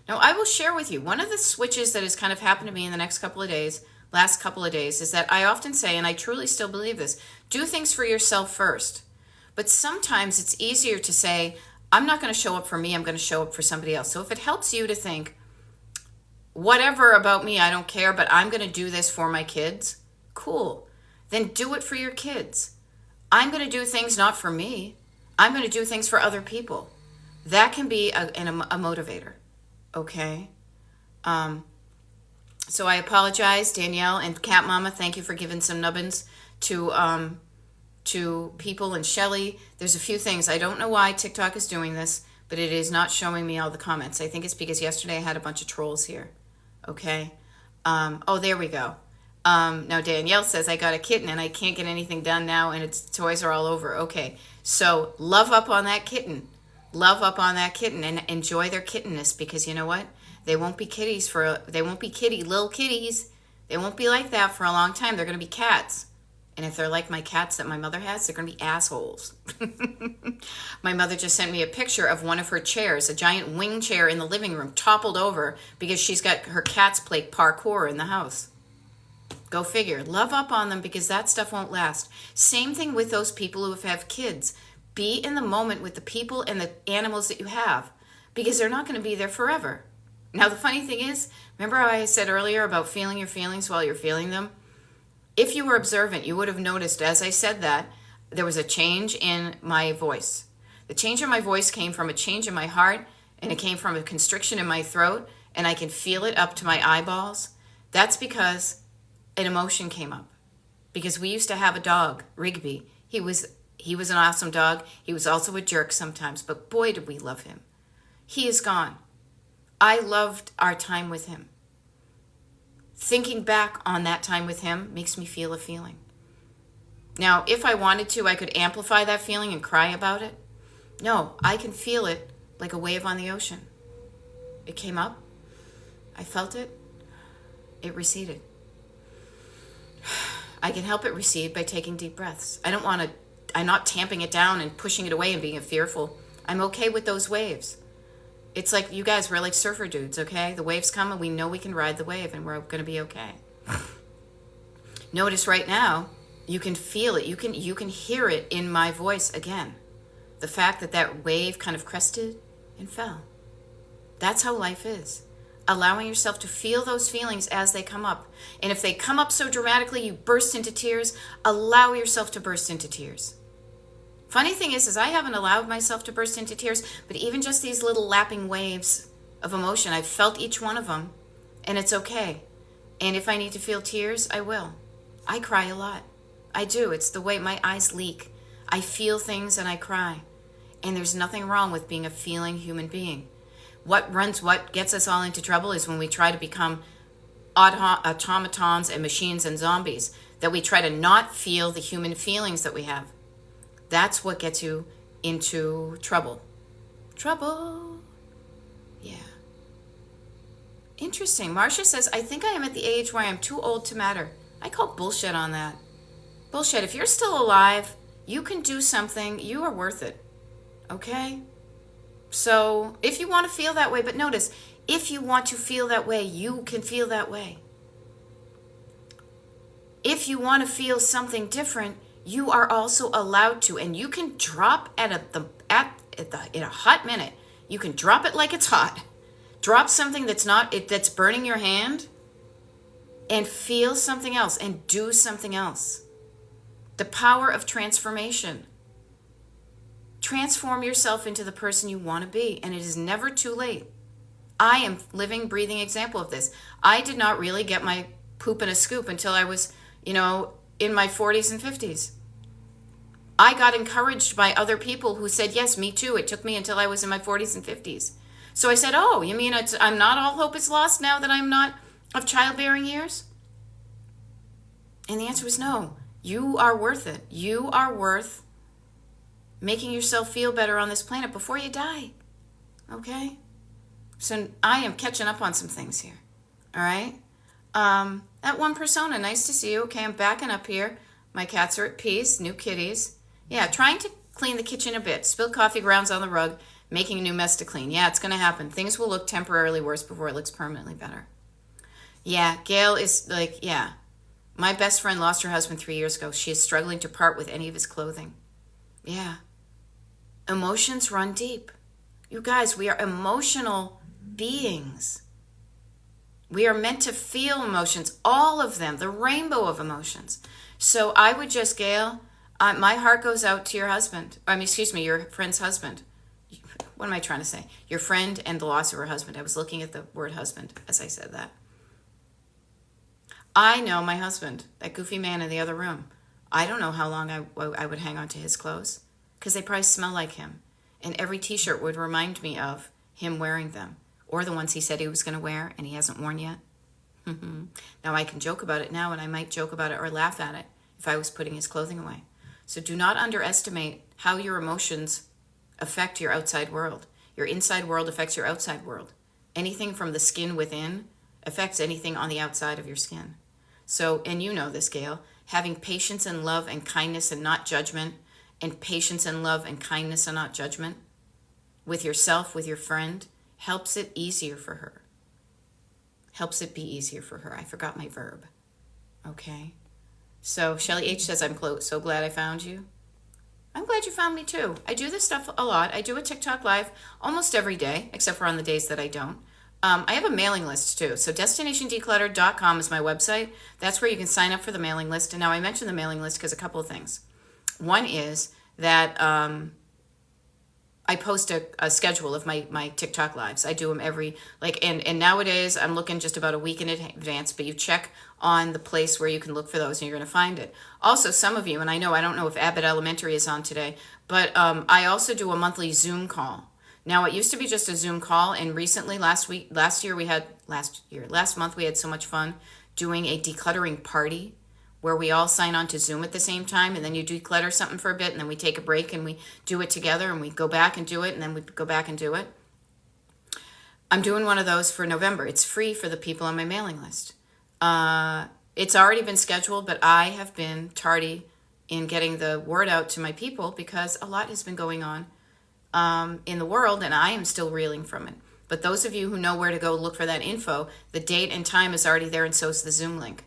Now, I will share with you, one of the switches that has kind of happened to me in the last couple of days, is that I often say, and I truly still believe this, do things for yourself first. But sometimes it's easier to say, I'm not going to show up for me, I'm going to show up for somebody else. So if it helps you to think, whatever about me, I don't care, but I'm going to do this for my kids, cool. Then do it for your kids. I'm going to do things not for me. I'm going to do things for other people. That can be a motivator, okay? So I apologize, Danielle and Cat Mama. Thank you for giving some nubbins to people, and Shelly. There's a few things. I don't know why TikTok is doing this, but it is not showing me all the comments. I think it's because yesterday I had a bunch of trolls here, okay? There we go. Now Danielle says, I got a kitten and I can't get anything done now and its toys are all over. Okay, so love up on that kitten. Love up on that kitten and enjoy their kittenness, because you know what? They won't be kitty, little kitties. They won't be like that for a long time. They're going to be cats. And if they're like my cats that my mother has, they're going to be assholes. My mother just sent me a picture of one of her chairs, a giant wing chair in the living room, toppled over because she's got her cats play parkour in the house. Go figure. Love up on them, because that stuff won't last. Same thing with those people who have kids. Be in the moment with the people and the animals that you have, because they're not going to be there forever. Now, the funny thing is, remember how I said earlier about feeling your feelings while you're feeling them? If you were observant, you would have noticed as I said that, there was a change in my voice. The change in my voice came from a change in my heart, and it came from a constriction in my throat, and I can feel it up to my eyeballs. That's because an emotion came up. Because we used to have a dog, Rigby. He was an awesome dog. He was also a jerk sometimes, but boy, did we love him. He is gone. I loved our time with him. Thinking back on that time with him makes me feel a feeling. Now, if I wanted to, I could amplify that feeling and cry about it. No, I can feel it like a wave on the ocean. It came up, I felt it, it receded. I can help it recede by taking deep breaths. I'm not tamping it down and pushing it away and being fearful. I'm okay with those waves. It's like you guys, we're like surfer dudes, okay? The waves come and we know we can ride the wave and we're going to be okay. Notice right now, you can feel it. You can hear it in my voice again. The fact that wave kind of crested and fell. That's how life is. Allowing yourself to feel those feelings as they come up. And if they come up so dramatically you burst into tears, allow yourself to burst into tears. Funny thing is I haven't allowed myself to burst into tears, but even just these little lapping waves of emotion, I've felt each one of them, and it's okay. And if I need to feel tears, I will. I cry a lot. I do. It's the way my eyes leak. I feel things and I cry. And there's nothing wrong with being a feeling human being. What gets us all into trouble is when we try to become automatons and machines and zombies, that we try to not feel the human feelings that we have. That's what gets you into trouble. Trouble. Yeah. Interesting. Marcia says, I think I am at the age where I am too old to matter. I call bullshit on that. Bullshit. If you're still alive, you can do something. You are worth it. Okay? So if you want to feel that way, but notice, if you want to feel that way, you can feel that way. If you want to feel something different, you are also allowed to, and you can drop in a hot minute. You can drop it like it's hot. Drop something that's burning your hand, and feel something else and do something else. The power of transformation. Transform yourself into the person you want to be, and it is never too late. I am living, breathing example of this. I did not really get my poop in a scoop until I was, in my 40s and 50s. I got encouraged by other people who said, yes, me too. It took me until I was in my 40s and 50s. So I said, oh, you mean I'm not all hope is lost now that I'm not of childbearing years? And the answer was no. You are worth it. You are worth making yourself feel better on this planet before you die. Okay? So I am catching up on some things here. All right? That one persona, nice to see you. Okay, I'm backing up here. My cats are at peace. New kitties. Yeah, trying to clean the kitchen a bit. Spilled coffee grounds on the rug, making a new mess to clean. Yeah, it's going to happen. Things will look temporarily worse before it looks permanently better. Yeah, Gail is like, yeah. My best friend lost her husband 3 years ago. She is struggling to part with any of his clothing. Yeah. Emotions run deep. You guys, we are emotional beings. We are meant to feel emotions, all of them, the rainbow of emotions. So I would just, Gail, my heart goes out to your husband. Your friend's husband. What am I trying to say? Your friend and the loss of her husband. I was looking at the word husband as I said that. I know my husband, that goofy man in the other room. I don't know how long I would hang on to his clothes, because they probably smell like him. And every t-shirt would remind me of him wearing them, or the ones he said he was going to wear and he hasn't worn yet. Now I can joke about it now, and I might joke about it or laugh at it if I was putting his clothing away. So do not underestimate how your emotions affect your outside world. Your inside world affects your outside world. Anything from the skin within affects anything on the outside of your skin. So, and you know this, Gail, having patience and love and kindness and not judgment, and patience and love and kindness and not judgment with yourself, with your friend, helps it easier for her. Helps it be easier for her. I forgot my verb. Okay? So Shelly H says, I'm so glad I found you. I'm glad you found me too. I do this stuff a lot. I do a TikTok live almost every day, except for on the days that I don't. I have a mailing list too. So destinationdecluttered.com is my website. That's where you can sign up for the mailing list. And now I mentioned the mailing list because a couple of things. One is that I post a schedule of my TikTok lives. I do them every, and nowadays I'm looking just about a week in advance, but you check on the place where you can look for those and you're going to find it. Also, some of you, and I don't know if Abbott Elementary is on today, but I also do a monthly Zoom call. Now, it used to be just a Zoom call, and recently, last month, we had so much fun doing a decluttering party where we all sign on to Zoom at the same time, and then you declutter something for a bit, and then we take a break and we do it together, and we go back and do it, and then we go back and do it. I'm doing one of those for November. It's free for the people on my mailing list. It's already been scheduled, but I have been tardy in getting the word out to my people because a lot has been going on in the world, and I am still reeling from it. But those of you who know where to go look for that info, the date and time is already there, and so is the Zoom link.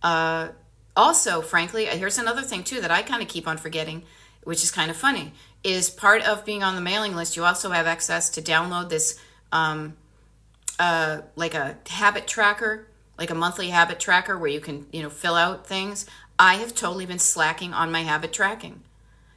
Also, frankly, here's another thing too that I kind of keep on forgetting, which is kind of funny, is part of being on the mailing list, you also have access to download this like a habit tracker, like a monthly habit tracker where you can, fill out things. I have totally been slacking on my habit tracking.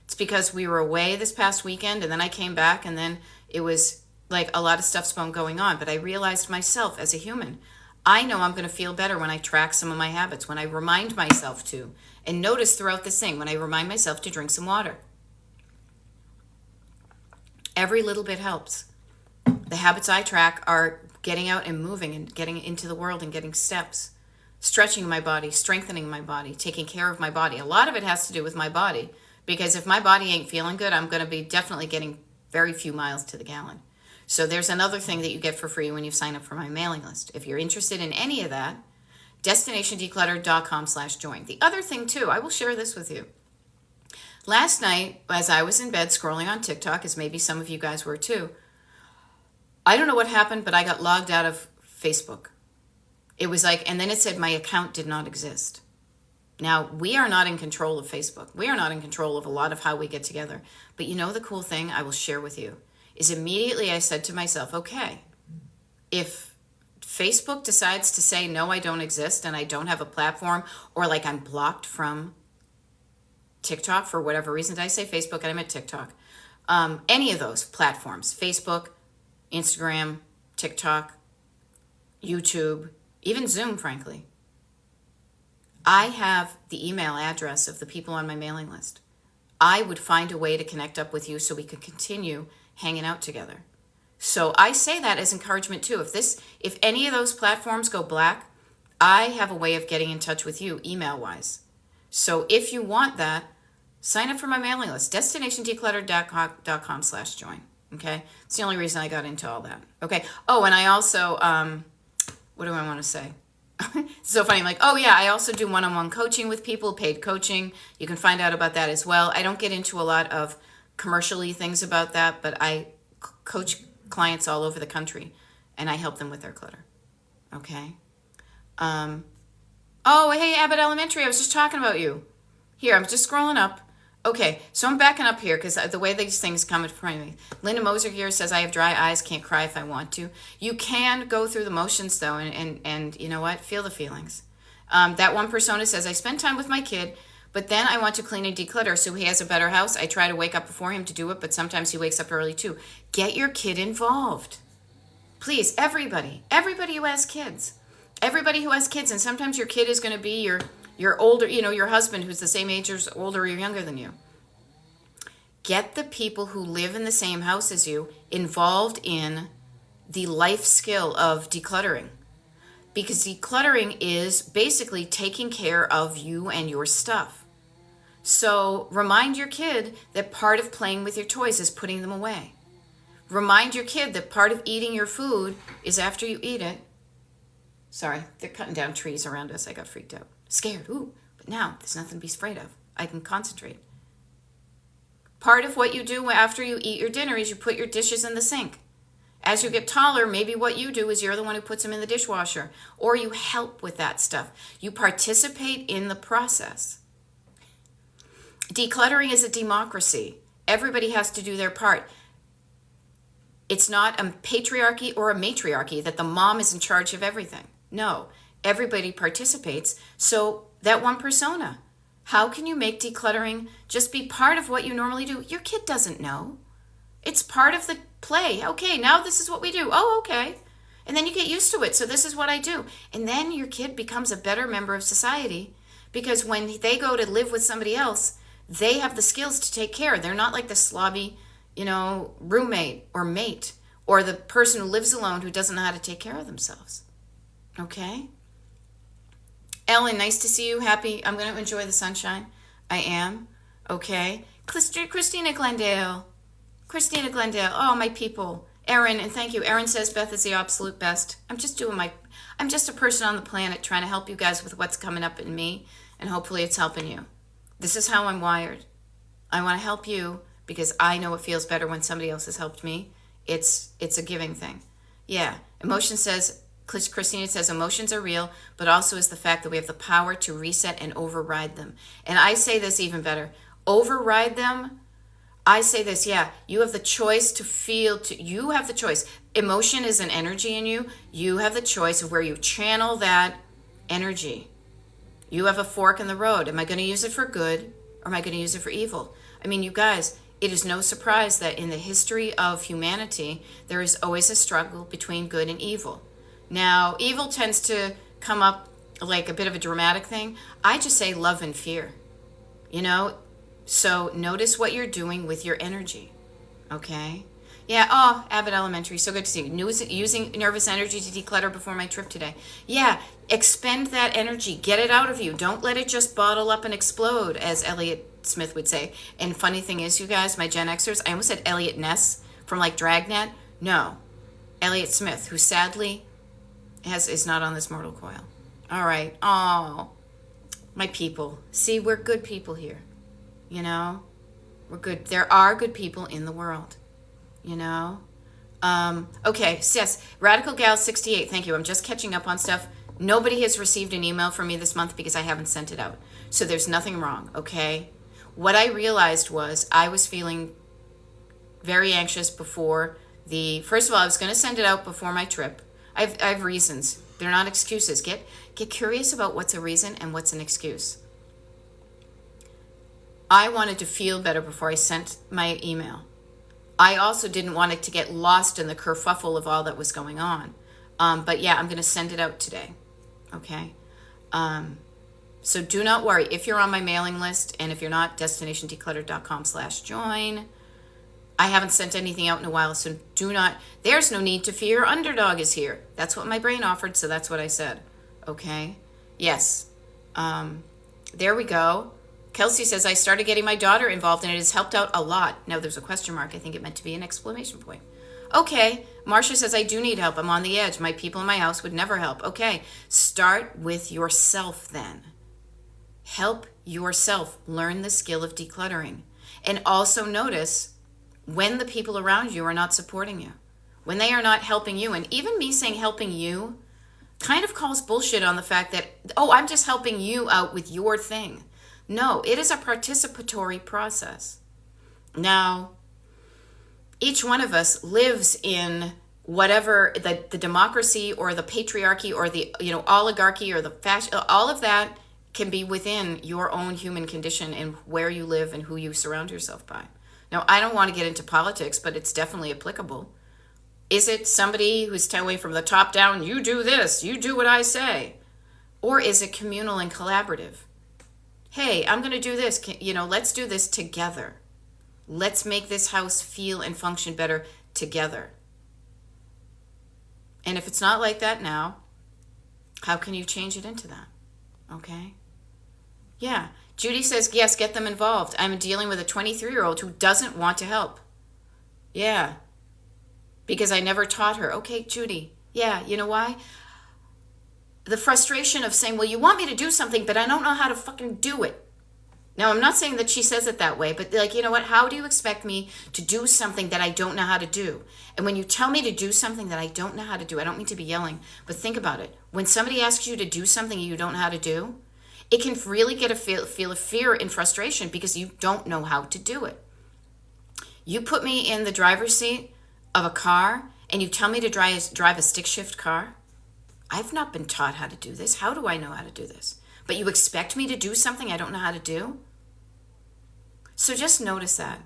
It's because we were away this past weekend, and then I came back, and then it was like a lot of stuff's been going on. But I realized myself as a human, I know I'm going to feel better when I track some of my habits, when I remind myself to. And notice throughout this thing, when I remind myself to drink some water. Every little bit helps. The habits I track are getting out and moving and getting into the world and getting steps. Stretching my body, strengthening my body, taking care of my body. A lot of it has to do with my body, because if my body ain't feeling good, I'm going to be definitely getting very few miles to the gallon. So there's another thing that you get for free when you sign up for my mailing list. If you're interested in any of that, destinationdecluttered.com/join. The other thing too, I will share this with you. Last night, as I was in bed scrolling on TikTok, as maybe some of you guys were too, I don't know what happened, but I got logged out of Facebook. It was like, and then it said my account did not exist. Now, we are not in control of Facebook. We are not in control of a lot of how we get together. But the cool thing I will share with you is immediately I said to myself, okay, if Facebook decides to say, no, I don't exist and I don't have a platform, or like I'm blocked from TikTok for whatever reason, did I say Facebook and I meant TikTok? Any of those platforms, Facebook, Instagram, TikTok, YouTube, even Zoom, frankly. I have the email address of the people on my mailing list. I would find a way to connect up with you so we could continue hanging out together. So I say that as encouragement too. If any of those platforms go black, I have a way of getting in touch with you email-wise. So if you want that, sign up for my mailing list, destinationdecluttered.com/join. Okay? It's the only reason I got into all that. Okay. Oh, and I also, what do I want to say? It's so funny. I'm like, oh yeah, I also do one-on-one coaching with people, paid coaching. You can find out about that as well. I don't get into a lot of commercially things about that, but I coach clients all over the country and I help them with their clutter. Okay. Oh, hey, Abbott Elementary. I was just talking about you. Here, I'm just scrolling up. Okay, so I'm backing up here because the way these things come in front of me. Linda Moser here says, I have dry eyes, can't cry if I want to. You can go through the motions, though, and you know what? Feel the feelings. That one persona says, I spend time with my kid, but then I want to clean and declutter so he has a better house. I try to wake up before him to do it, but sometimes he wakes up early, too. Get your kid involved. Please, everybody who has kids. Everybody who has kids, and sometimes your kid is going to be your older, your husband who's the same age or older or younger than you. Get the people who live in the same house as you involved in the life skill of decluttering. Because decluttering is basically taking care of you and your stuff. So remind your kid that part of playing with your toys is putting them away. Remind your kid that part of eating your food is after you eat it. Sorry, they're cutting down trees around us. I got freaked out. Scared, ooh, but now there's nothing to be afraid of. I can concentrate. Part of what you do after you eat your dinner is you put your dishes in the sink. As you get taller, maybe what you do is you're the one who puts them in the dishwasher, or you help with that stuff. You participate in the process. Decluttering is a democracy. Everybody has to do their part. It's not a patriarchy or a matriarchy that the mom is in charge of everything. No. Everybody participates. So that one persona, how can you make decluttering just be part of what you normally do? Your kid doesn't know. It's part of the play. Okay, now this is what we do. Oh, okay. And then you get used to it. So this is what I do. And then your kid becomes a better member of society because when they go to live with somebody else, they have the skills to take care. They're not like the slobby, roommate or mate, or the person who lives alone who doesn't know how to take care of themselves. Okay? Ellen, nice to see you. Happy. I'm going to enjoy the sunshine. I am. Okay? Christina Glendale. Christina Glendale. Oh, my people. Erin, and thank you. Erin says Beth is the absolute best. I'm just a person on the planet trying to help you guys with what's coming up in me, and hopefully it's helping you. This is how I'm wired. I want to help you because I know it feels better when somebody else has helped me. It's a giving thing. Yeah. Christina says emotions are real, but also is the fact that we have the power to reset and override them. And I say this even better. Override them. I say this, yeah, you have the choice to feel, you have the choice. Emotion is an energy in you. You have the choice of where you channel that energy. You have a fork in the road. Am I going to use it for good or am I going to use it for evil? I mean, you guys, it is no surprise that in the history of humanity, there is always a struggle between good and evil. Now, evil tends to come up like a bit of a dramatic thing. I just say love and fear, So notice what you're doing with your energy, okay? Yeah, Abbott Elementary, so good to see you. Using nervous energy to declutter before my trip today. Yeah, expend that energy. Get it out of you. Don't let it just bottle up and explode, as Elliot Smith would say. And funny thing is, you guys, my Gen Xers, I almost said Elliot Ness from like Dragnet. No, Elliot Smith, who sadly is not on this mortal coil. All right. Oh, my people. See, we're good people here. We're good. There are good people in the world. Okay, yes, Radical Gal 68, thank you. I'm just catching up on stuff. Nobody has received an email from me this month because I haven't sent it out. So there's nothing wrong, okay? What I realized was I was feeling very anxious before first of all, I was going to send it out before my trip. I have reasons. They're not excuses. Get curious about what's a reason and what's an excuse. I wanted to feel better before I sent my email. I also didn't want it to get lost in the kerfuffle of all that was going on. But yeah, I'm going to send it out today. Okay? So do not worry. If you're on my mailing list, and if you're not, destinationdeclutter.com/join. I haven't sent anything out in a while, so there's no need to fear. Underdog is here. That's what my brain offered, so that's what I said. Okay? Yes. There we go. Kelsey says, I started getting my daughter involved and it has helped out a lot. Now there's a question mark. I think it meant to be an exclamation point. Okay. Marcia says, I do need help. I'm on the edge. My people in my house would never help. Okay. Start with yourself then. Help yourself. Learn the skill of decluttering. And also notice when the people around you are not supporting you. When they are not helping you. And even me saying helping you kind of calls bullshit on the fact that, I'm just helping you out with your thing. No, it is a participatory process. Now, each one of us lives in whatever the democracy or the patriarchy or the oligarchy or the fashion, all of that can be within your own human condition and where you live and who you surround yourself by. Now, I don't want to get into politics, but it's definitely applicable. Is it somebody who's telling from the top down, you do this, you do what I say? Or is it communal and collaborative? Hey, I'm going to do this. Let's do this together. Let's make this house feel and function better together. And if it's not like that now, how can you change it into that? Okay? Yeah. Judy says, yes, get them involved. I'm dealing with a 23-year-old who doesn't want to help. Yeah. Because I never taught her. Okay, Judy. Yeah, you know why? The frustration of saying, well, you want me to do something, but I don't know how to fucking do it. Now, I'm not saying that she says it that way, but you know what? How do you expect me to do something that I don't know how to do? And when you tell me to do something that I don't know how to do, I don't mean to be yelling, but think about it. When somebody asks you to do something you don't know how to do, it can really get a feel of fear and frustration because you don't know how to do it. You put me in the driver's seat of a car and you tell me to drive a stick shift car. I've not been taught how to do this. How do I know how to do this? But you expect me to do something I don't know how to do? So just notice that.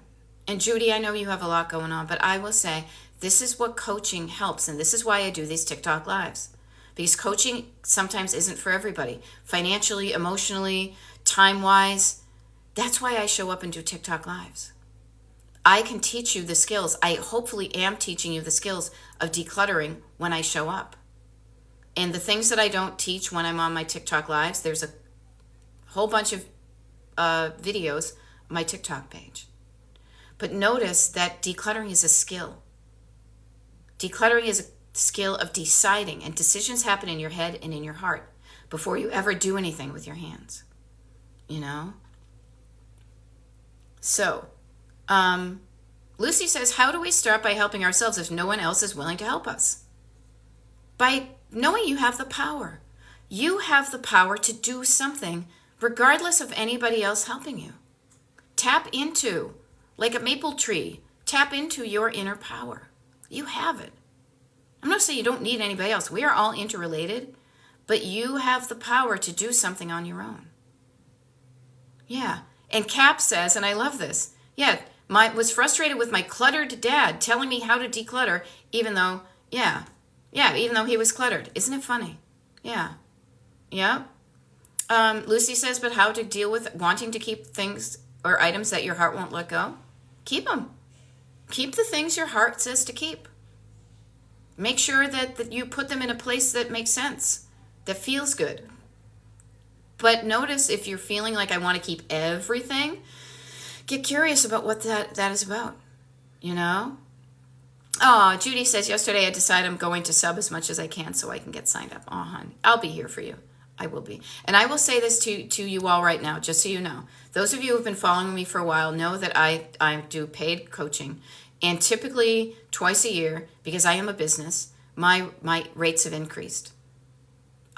And Judy, I know you have a lot going on, but I will say this is what coaching helps. And this is why I do these TikTok lives. Because coaching sometimes isn't for everybody. Financially, emotionally, time-wise. That's why I show up and do TikTok lives. I can teach you the skills. I hopefully am teaching you the skills of decluttering when I show up. And the things that I don't teach when I'm on my TikTok lives, there's a whole bunch of videos on my TikTok page. But notice that decluttering is a skill. Decluttering is a skill of deciding, and decisions happen in your head and in your heart before you ever do anything with your hands. You know? So, Lucy says, how do we start by helping ourselves if no one else is willing to help us? By knowing you have the power. You have the power to do something regardless of anybody else helping you. Tap into, like a maple tree, tap into your inner power. You have it. I'm not saying you don't need anybody else. We are all interrelated, but you have the power to do something on your own. Yeah. And Cap says, and I love this, was frustrated with my cluttered dad telling me how to declutter, even though he was cluttered. Isn't it funny? Yeah. Lucy says, but how to deal with wanting to keep things or items that your heart won't let go? Keep them. Keep the things your heart says to keep. Make sure that you put them in a place that makes sense, that feels good. But notice if you're feeling like I want to keep everything, get curious about what that is about, you know? Oh, Judy says, yesterday I decided I'm going to sub as much as I can so I can get signed up. Oh, hon, I'll be here for you. I will be. And I will say this to you all right now, just so you know. Those of you who have been following me for a while know that I do paid coaching. And typically twice a year, because I am a business, my rates have increased.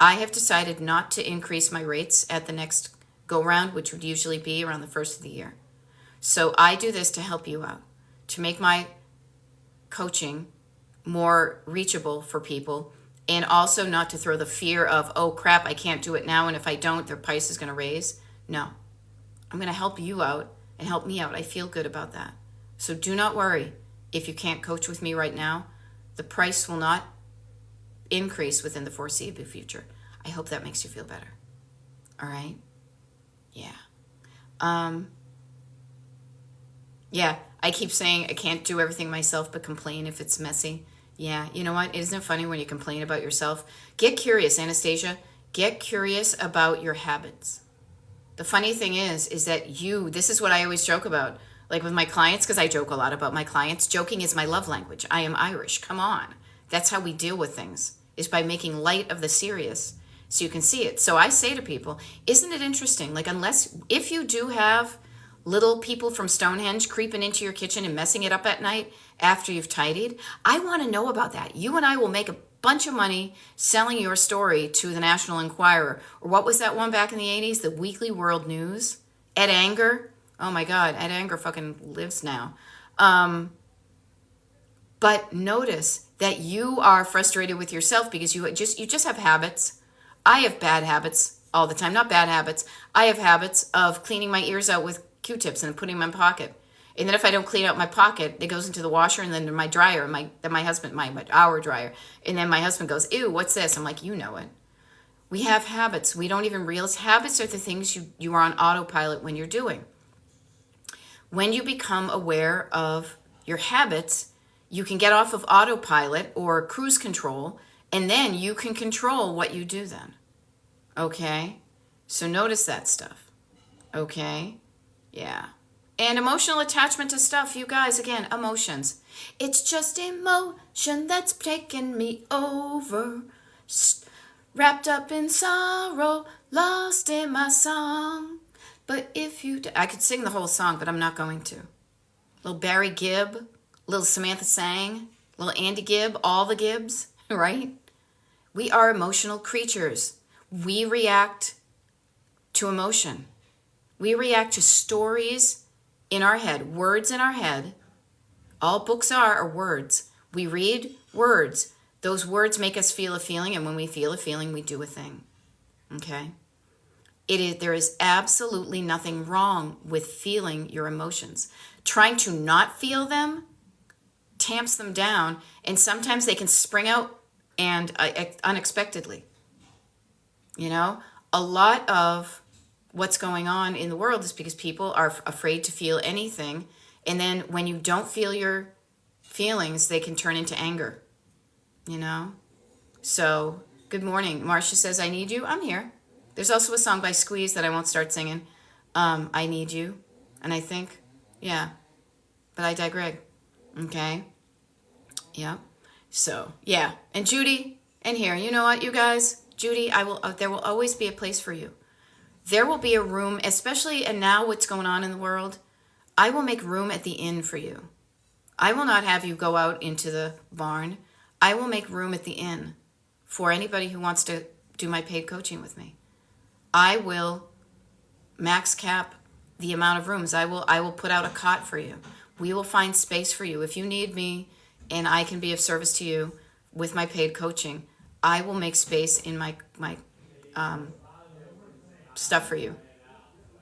I have decided not to increase my rates at the next go-round, which would usually be around the first of the year. So I do this to help you out, to make my coaching more reachable for people, and also not to throw the fear of, oh crap, I can't do it now, and if I don't, the price is going to raise. No, I'm going to help you out and help me out. I feel good about that. So do not worry if you can't coach with me right now. The price will not increase within the foreseeable future. I hope that makes you feel better. All right? Yeah. I keep saying I can't do everything myself but complain if it's messy. Yeah, you know what? Isn't it funny when you complain about yourself? Get curious, Anastasia. Get curious about your habits. The funny thing is that this is what I always joke about, like with my clients, because I joke a lot about my clients. Joking is my love language. I am Irish. Come on. That's how we deal with things, is by making light of the serious so you can see it. So I say to people, isn't it interesting? Like, if you do have little people from Stonehenge creeping into your kitchen and messing it up at night after you've tidied, I want to know about that. You and I will make a bunch of money selling your story to the National Enquirer. Or what was that one back in the 80s? The Weekly World News. Ed Anger. Oh my God, Ed Anger fucking lives now. But notice that you are frustrated with yourself because you just have habits. I have bad habits all the time. Not bad habits. I have habits of cleaning my ears out with Q-tips and putting them in my pocket. And then if I don't clean out my pocket, it goes into the washer and then to my dryer, our dryer. And then my husband goes, ew, what's this? I'm like, you know it. We have habits. We don't even realize habits are the things you are on autopilot when you're doing. When you become aware of your habits, you can get off of autopilot or cruise control, and then you can control what you do then. Okay? So notice that stuff. Okay? Yeah. And emotional attachment to stuff, you guys, again, emotions. It's just emotion that's taken me over. Wrapped up in sorrow, lost in my song. But if you... I could sing the whole song, but I'm not going to. Little Barry Gibb, little Samantha Sang, little Andy Gibb, all the Gibbs, right? We are emotional creatures. We react to emotion. We react to stories in our head, words in our head. All books are words. We read words. Those words make us feel a feeling, and when we feel a feeling, we do a thing. Okay? There is absolutely nothing wrong with feeling your emotions. Trying to not feel them tamps them down, and sometimes they can spring out and unexpectedly. You know, a lot of what's going on in the world is because people are afraid to feel anything, And then when you don't feel your feelings, they can turn into anger, you know? So, good morning. Marcia says, I need you. I'm here. There's also a song by Squeeze that I won't start singing. I need you. And I think, yeah, but I digress. Okay. Yeah. So, yeah. And Judy, and here, you know what, you guys? Judy, there will always be a place for you. There will be a room, especially, and now what's going on in the world, I will make room at the inn for you. I will not have you go out into the barn. I will make room at the inn for anybody who wants to do my paid coaching with me. I will max cap the amount of rooms. I will put out a cot for you. We will find space for you. If you need me and I can be of service to you with my paid coaching, I will make space in my stuff for you.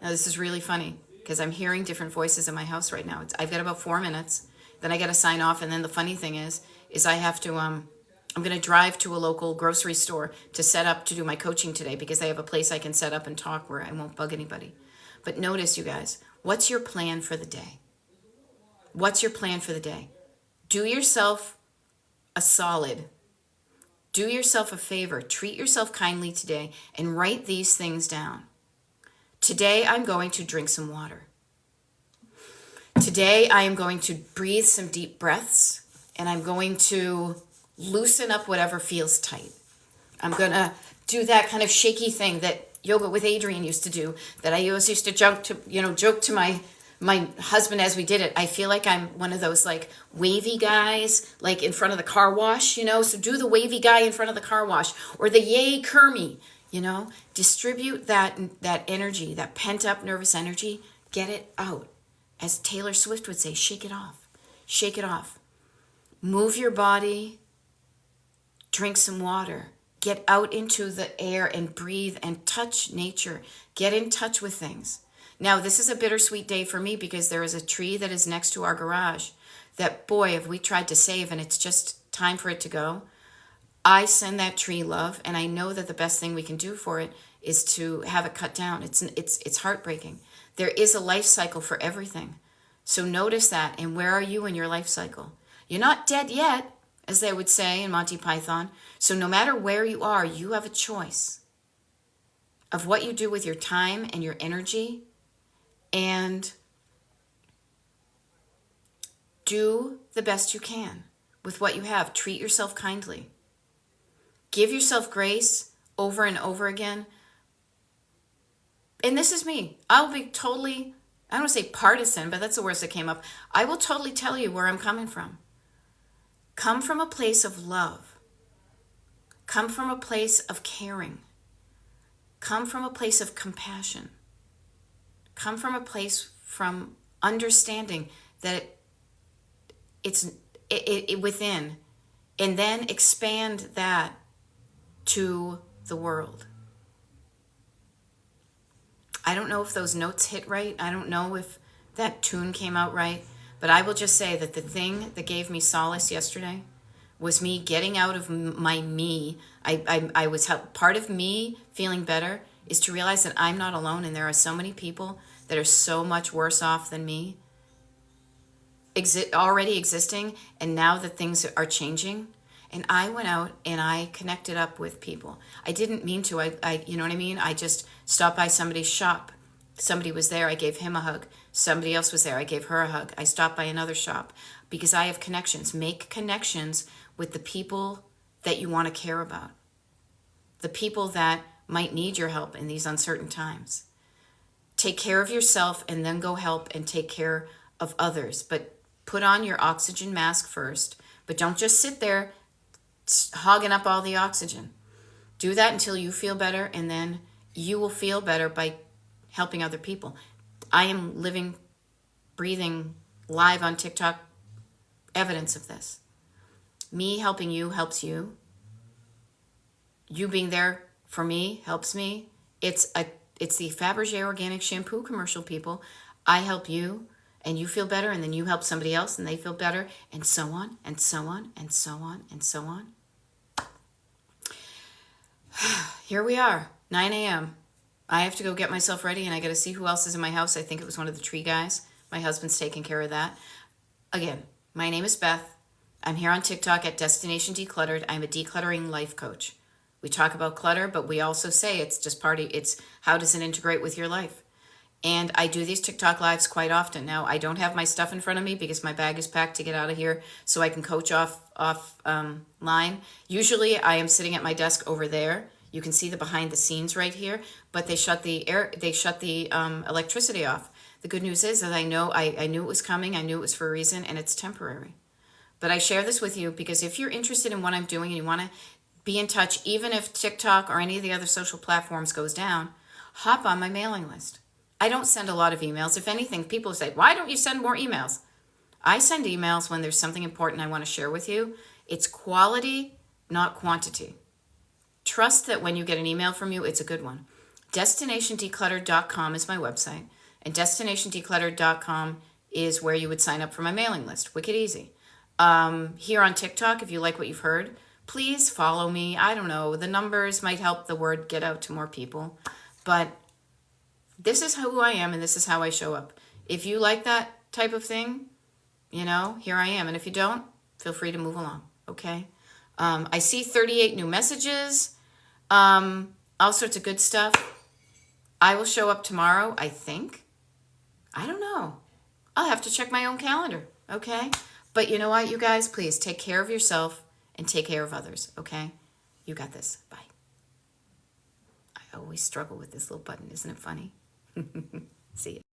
Now, this is really funny because I'm hearing different voices in my house right now. I've got about 4 minutes. Then I got to sign off. And then the funny thing is I have to, I'm going to drive to a local grocery store to set up to do my coaching today because I have a place I can set up and talk where I won't bug anybody. But notice, you guys, what's your plan for the day? What's your plan for the day? Do yourself a solid. Do yourself a favor. Treat yourself kindly today and write these things down. Today, I'm going to drink some water. Today, I am going to breathe some deep breaths, and I'm going to loosen up whatever feels tight. I'm going to do that kind of shaky thing that Yoga with Adriene used to do, that I always used to joke to my husband as we did it. I feel like I'm one of those like wavy guys, like in front of the car wash, so do the wavy guy in front of the car wash, or the yay Kermie, distribute that energy, that pent up nervous energy, get it out. As Taylor Swift would say, shake it off. Shake it off. Move your body. Drink some water. Get out into the air and breathe and touch nature. Get in touch with things. Now, this is a bittersweet day for me because there is a tree that is next to our garage that, boy, have we tried to save, and it's just time for it to go. I send that tree love, and I know that the best thing we can do for it is to have it cut down. It's heartbreaking. There is a life cycle for everything. So notice that. And where are you in your life cycle? You're not dead yet, as they would say in Monty Python. So no matter where you are, you have a choice of what you do with your time and your energy. And do the best you can with what you have. Treat yourself kindly. Give yourself grace over and over again. And this is me. I'll be totally, I don't want to say partisan, but that's the worst that came up. I will totally tell you where I'm coming from. Come from a place of love. Come from a place of caring. Come from a place of compassion. Come from a place from understanding that it's within, and then expand that to the world. I don't know if those notes hit right. I don't know if that tune came out right. But I will just say that the thing that gave me solace yesterday was me getting out of my me. I was part of me feeling better is to realize that I'm not alone, and there are so many people that are so much worse off than me, already existing, and now that things are changing. And I went out and I connected up with people. I didn't mean to. I you know what I mean? I just stopped by somebody's shop. Somebody was there. I gave him a hug. Somebody else was there. I gave her a hug. I stopped by another shop because I have connections. Make connections with the people that you want to care about. The people that might need your help in these uncertain times. Take care of yourself and then go help and take care of others. But put on your oxygen mask first. But don't just sit there hogging up all the oxygen. Do that until you feel better, and then you will feel better by helping other people. I am living, breathing, live on TikTok evidence of this. Me helping you helps you. You being there for me helps me. It's the Fabergé organic shampoo commercial, people. I help you and you feel better, and then you help somebody else and they feel better, and so on and so on and so on and so on. Here we are, 9 a.m. I have to go get myself ready, and I got to see who else is in my house. I think it was one of the tree guys, My husband's taking care of that. Again, my name is Beth. I'm here on TikTok at Destination Decluttered. I'm a decluttering life coach. We talk about clutter, but we also say it's just it's how does it integrate with your life? And I do these TikTok lives quite often. Now, I don't have my stuff in front of me because my bag is packed to get out of here so I can coach off line. Usually I am sitting at my desk over there. You can see the behind the scenes right here, but they shut the electricity off. The good news is that I knew it was coming. I knew it was for a reason, and it's temporary. But I share this with you because if you're interested in what I'm doing and you want to be in touch, even if TikTok or any of the other social platforms goes down, hop on my mailing list. I don't send a lot of emails. If anything, people say, why don't you send more emails? I send emails when there's something important I want to share with you. It's quality, not quantity. Trust that when you get an email from you, it's a good one. DestinationDecluttered.com is my website, and DestinationDecluttered.com is where you would sign up for my mailing list. Wicked easy. Here on TikTok, if you like what you've heard, please follow me. I don't know, the numbers might help the word get out to more people, but this is who I am and this is how I show up. If you like that type of thing, here I am. And if you don't, feel free to move along, okay? I see 38 new messages, all sorts of good stuff. I will show up tomorrow, I think. I don't know. I'll have to check my own calendar, okay? But you know what, you guys? Please take care of yourself and take care of others, okay? You got this. Bye. I always struggle with this little button. Isn't it funny? See ya.